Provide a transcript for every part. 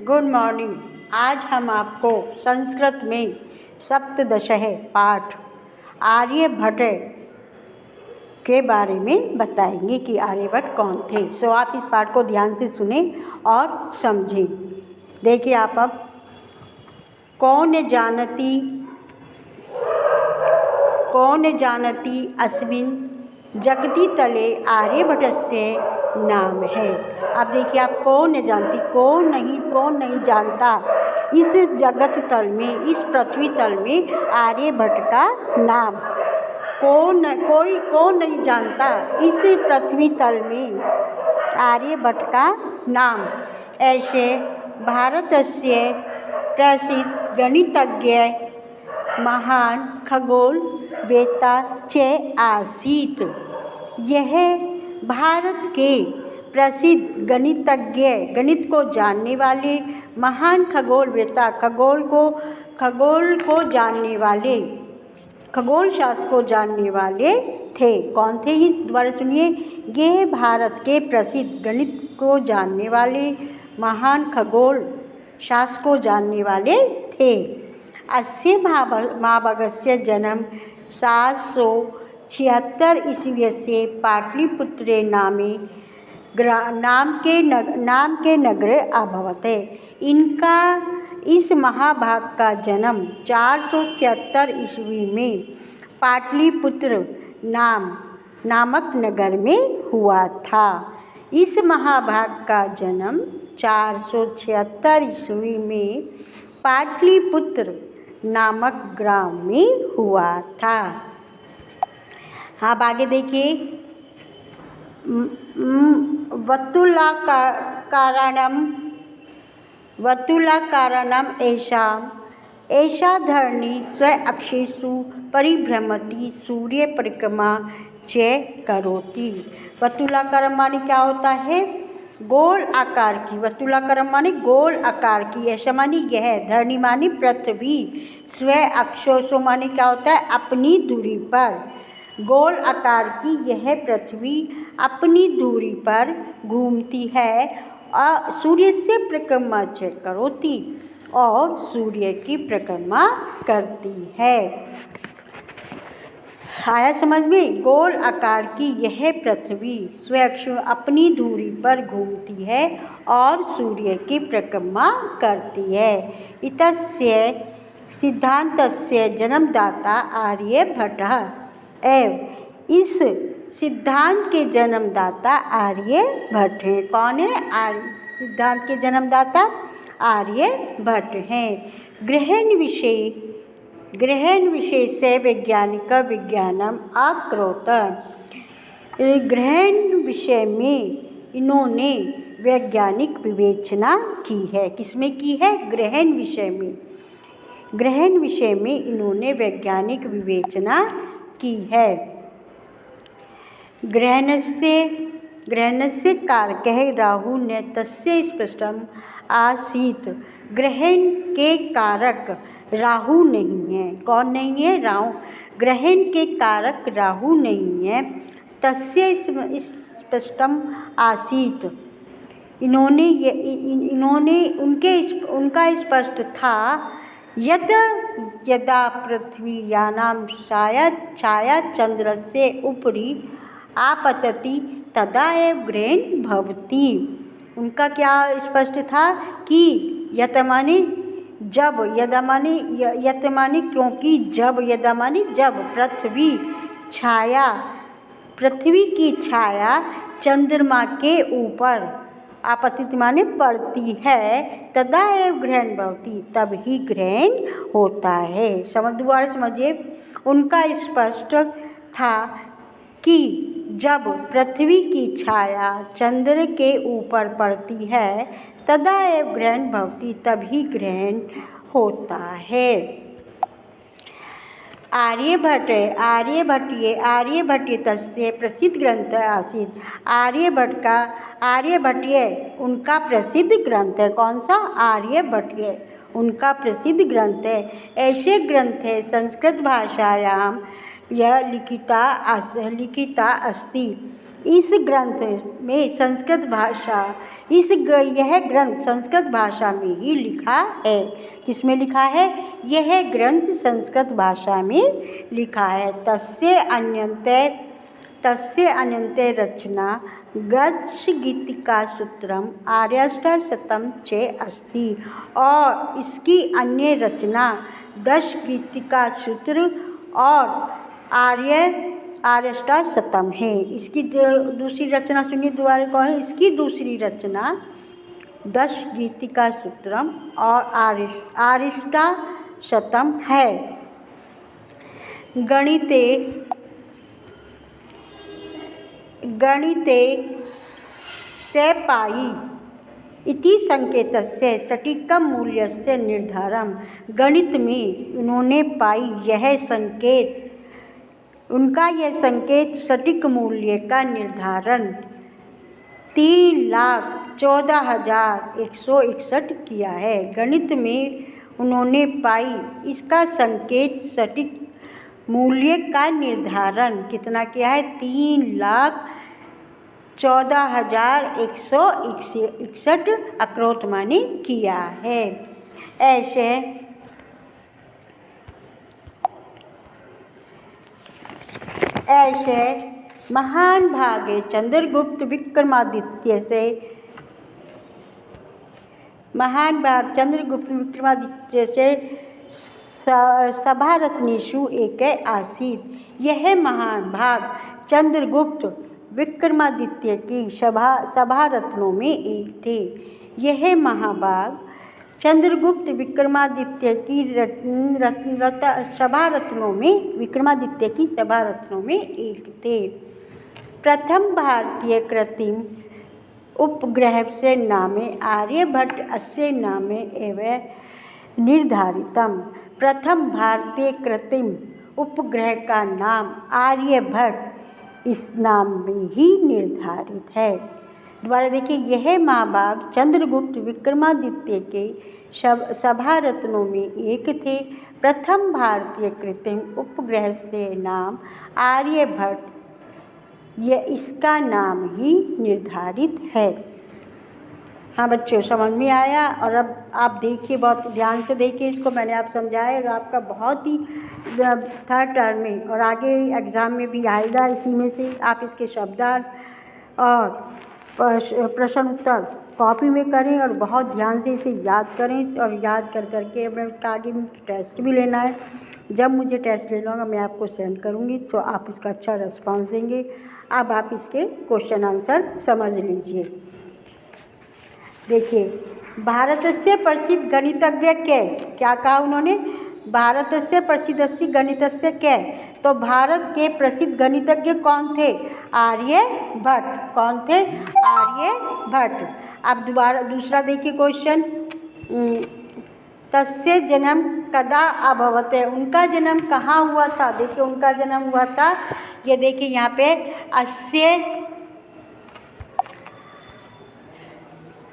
Good morning. आज हम आपको संस्कृत में सप्तदशः पाठ आर्यभट्ट के बारे में बताएंगे कि आर्यभट्ट कौन थे। सो आप इस पाठ को ध्यान से सुने और समझें। देखिए आप अब कौन जानती अस्मिन् जगति तले आर्यभट्टस्य नाम है। अब देखिए आप कौन जानती, कौन नहीं जानता इस जगत तल में, इस पृथ्वी तल में आर्यभट्ट का नाम। कौन नहीं जानता इस पृथ्वी तल में आर्यभट्ट का नाम। ऐसे भारतस्य प्रसिद्ध गणितज्ञ महान खगोलवेत्ता च आसीत्। यह भारत के प्रसिद्ध गणितज्ञ, गणित को जानने वाले महान खगोलवेत्ता, खगोल को जानने वाले, खगोल शास्त्र को जानने वाले थे। कौन थे ये दोबारा सुनिए। ये भारत के प्रसिद्ध गणित को जानने वाले, महान खगोल शास्त्र को जानने वाले थे। अस्य महाभागस्य जन्म 776 ईस्वीस्य पाटलिपुत्रे नाम के नगर अभवत्। इनका इस महाभाग का जन्म 476 ईस्वी में पाटलिपुत्र नामक नगर में हुआ था। इस महाभाग का जन्म 476 ईस्वी में पाटलिपुत्र नामक ग्राम में हुआ था। हाँ, आगे देखिए। वत्तुलाकारणम ऐसा धरणी स्व अक्षेषु परिभ्रमति सूर्य परिक्रमा च करोति। वत्तुलाकारम माने क्या होता है? गोल आकार की। वत्तुलाकारम माने गोल आकार की। ऐसा माने यह, धरणी माने पृथ्वी, स्व अक्षेषु माने क्या होता है? अपनी दूरी पर। गोल आकार की यह पृथ्वी अपनी दूरी पर घूमती है और सूर्य से परिक्रमा च करोति, और सूर्य की परिक्रमा करती है। आया समझ में? गोल आकार की यह पृथ्वी स्वयं अपनी दूरी पर घूमती है और सूर्य की परिक्रमा करती है। इतस्य सिद्धान्तस्य जन्मदाता आर्यभट्टः एवं। इस सिद्धांत के जन्मदाता आर्यभट्ट हैं। कौन है? सिद्धांत के जन्मदाता आर्यभट्ट हैं। ग्रहण विषय से वैज्ञानिक विज्ञानम अकरोत्। ग्रहण विषय में इन्होंने वैज्ञानिक विवेचना की है। किसमें की है? ग्रहण विषय में। ग्रहण विषय में इन्होंने वैज्ञानिक विवेचना की है। ग्रहणस्य कारकः राहु ने तस्य स्पष्टम आसीत्। ग्रहण के कारक राहु नहीं है। कौन नहीं है? राहु। ग्रहण के कारक राहु नहीं है। तस्य स्पष्टम आसीत्। उनका स्पष्ट था। यदा पृथ्वीयानां छाया चंद्रस्य उपरि आपतति तदा एव ग्रहण भवति। उनका क्या स्पष्ट था कि यत माने जब, यदा माने क्योंकि, यदा माने जब पृथ्वी की छाया चंद्रमा के ऊपर, आपतित माने पड़ती है, तदा एव ग्रहण भवति, तब ही ग्रहण होता है। दोबारा समझिए। उनका स्पष्ट था कि जब पृथ्वी की छाया चंद्र के ऊपर पड़ती है, तदा एव ग्रहण भवति, तभी ग्रहण होता है। आर्यभट्टीय तस्य प्रसिद्ध ग्रंथ आसीत्। आर्यभट्टीय उनका प्रसिद्ध ग्रंथ है। कौन सा? आर्यभट्टीय उनका प्रसिद्ध ग्रंथ है। ऐसे ग्रंथ है संस्कृत भाषायां यह लिखिता अस्ति। इस ग्रंथ में संस्कृत भाषा यह ग्रंथ संस्कृत भाषा में ही लिखा है। किसमें लिखा है? यह ग्रंथ संस्कृत भाषा में लिखा है। तस्य अन्यन्ते रचना गद्यगीतिकासूत्रम आर्याष्टशतम च अस्ति। और इसकी अन्य रचना 10 गीतिका सूत्र और आर्याष्टशतम है। इसकी दूसरी रचना सुनिए दोबारा कौन है? इसकी दूसरी रचना 10 गीतिका सूत्रम और आर्याष्टशतम है। गणिते सैपायी इति संकेतस्य सटीकम मूल्यस्य निर्धारणं। गणित में उन्होंने पाई उनका यह संकेत सटीक मूल्य का निर्धारण 3,14,161 किया है। गणित में उन्होंने पाई इसका संकेत सटीक मूल्य का निर्धारण कितना किया है? 3,14,161 अक्रोत माने किया है। ऐसे महान भागे चंद्रगुप्त विक्रमादित्य से सभारत्नेषु एक आसीत्। यह महान भाग चंद्रगुप्त विक्रमादित्य की सभारत्नों में एक थे। यह महाभाग चंद्रगुप्त विक्रमादित्य की सभारत्नों में एक थे। प्रथम भारतीय कृत्रिम उपग्रह से नामे आर्यभट्ट अस्य नामे एव निर्धारितम। प्रथम भारतीय कृत्रिम उपग्रह का नाम आर्यभट्ट इस नाम में ही निर्धारित है। दोबारा देखिए, यह महाभाग चंद्रगुप्त विक्रमादित्य के सभारत्नों में एक थे। प्रथम भारतीय कृत्रिम उपग्रह से नाम आर्यभट्ट इसका नाम ही निर्धारित है। हाँ बच्चों, समझ में आया? और अब आप देखिए, बहुत ध्यान से देखिए इसको। मैंने आप समझाया तो आपका बहुत ही थर्ड टर्म में और आगे एग्ज़ाम में भी आएगा। इसी में से आप इसके शब्दार्थ और प्रश्न उत्तर कॉपी में करें और बहुत ध्यान से इसे याद करें। और याद करके मैं इसका आगे टेस्ट भी लेना है। जब मुझे टेस्ट लेना होगा मैं आपको सेंड करूँगी, तो आप इसका अच्छा रिस्पॉन्स देंगे। अब आप इसके क्वेश्चन आंसर समझ लीजिए। देखिए, भारत से प्रसिद्ध गणितज्ञ क्या कहा उन्होंने? भारत से प्रसिद्धस्य गणितस्य के। तो भारत के प्रसिद्ध गणितज्ञ कौन थे? आर्यभट्ट। कौन थे? आर्यभट्ट। अब दूसरा देखिए क्वेश्चन, तस्य जन्म कदा अभवत्? उनका जन्म कहाँ हुआ था? देखिए, उनका जन्म हुआ था, ये देखिए यहाँ पे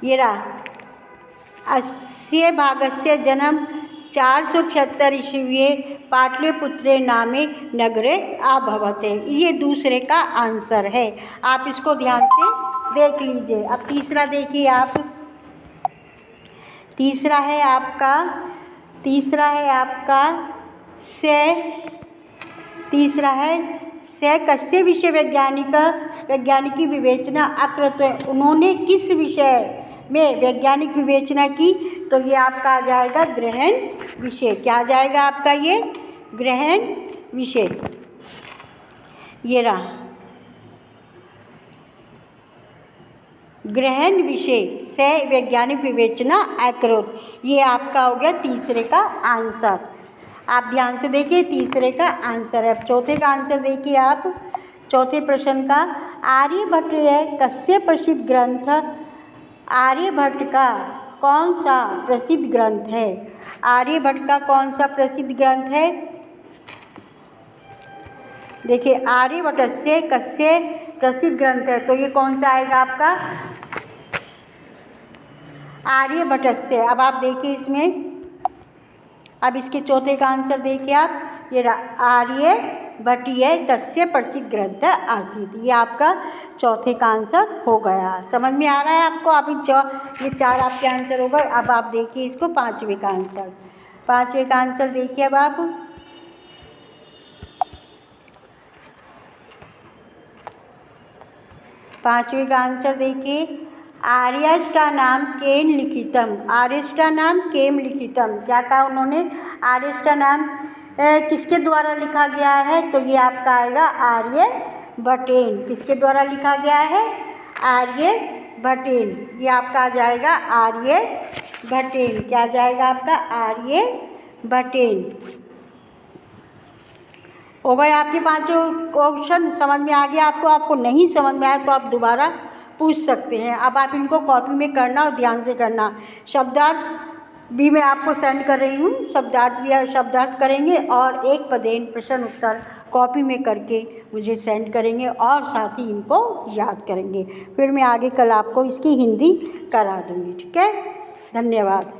80 भागस्य जन्म 476 ईस्वीये पाटलिपुत्रे नामे नगरे अभवत्। ये दूसरे का आंसर है। आप इसको ध्यान से देख लीजिए। अब तीसरा देखिए आप, तीसरा है कस्य विषय वैज्ञानिकी विवेचना अकृत? उन्होंने किस विषय में वैज्ञानिक विवेचना की? तो ये आपका आ जाएगा ग्रहण विषय। क्या आ जाएगा आपका? ये ग्रहण विषय। ये रहा ग्रहण विषय से वैज्ञानिक विवेचना अकृत। ये आपका हो गया तीसरे का आंसर। आप ध्यान से देखिए, तीसरे का आंसर है। चौथे का आंसर देखिए आप, चौथे प्रश्न का, आर्यभट्ट कस्य प्रसिद्ध ग्रंथ? आर्यभट्ट का कौन सा प्रसिद्ध ग्रंथ है? आर्यभट्ट का कौन सा प्रसिद्ध ग्रंथ है? देखिए, आर्यभट्ट से कस्य प्रसिद्ध ग्रंथ है, तो ये कौन सा आएगा आपका? आर्यभट्ट से। अब आप देखिए इसमें, अब इसके चौथे का आंसर देखिए आप, ये आर्यभट्ट। भट्टीय तस्य प्रसिद्ध ग्रंथ आसीत्। ये आपका चौथे का आंसर हो गया। समझ में आ रहा है आपको? अभी ये 4 आपके आंसर हो गए। अब आप देखिए इसको 5वें का आंसर। 5वें का आंसर देखिए अब आप। 5वें का आंसर देखिए। आर्यष्टानाम केन लिखितम। आर्यष्टानाम केम लिखितम। क्या कहा उन्होंने? आर्यष्टानाम किसके द्वारा लिखा गया है? तो ये आपका आएगा आर्यभट्टेन। किसके द्वारा लिखा गया है? आर्यभट्टेन। ये आपका आ जाएगा आर्यभट्टेन। क्या आ जाएगा आपका? आर्यभट्टेन। हो गए आपके 5 क्वेश्चन। समझ में आ गया आपको? आपको नहीं समझ में आया तो आप दोबारा पूछ सकते हैं। अब आप इनको कॉपी में करना और ध्यान से करना। शब्दार्थ भी मैं आपको सेंड कर रही हूँ। शब्दार्थ भी शब्दार्थ करेंगे और एक पदेन प्रश्न उत्तर कॉपी में करके मुझे सेंड करेंगे और साथ ही इनको याद करेंगे। फिर मैं आगे कल आपको इसकी हिंदी करा दूँगी। ठीक है? धन्यवाद।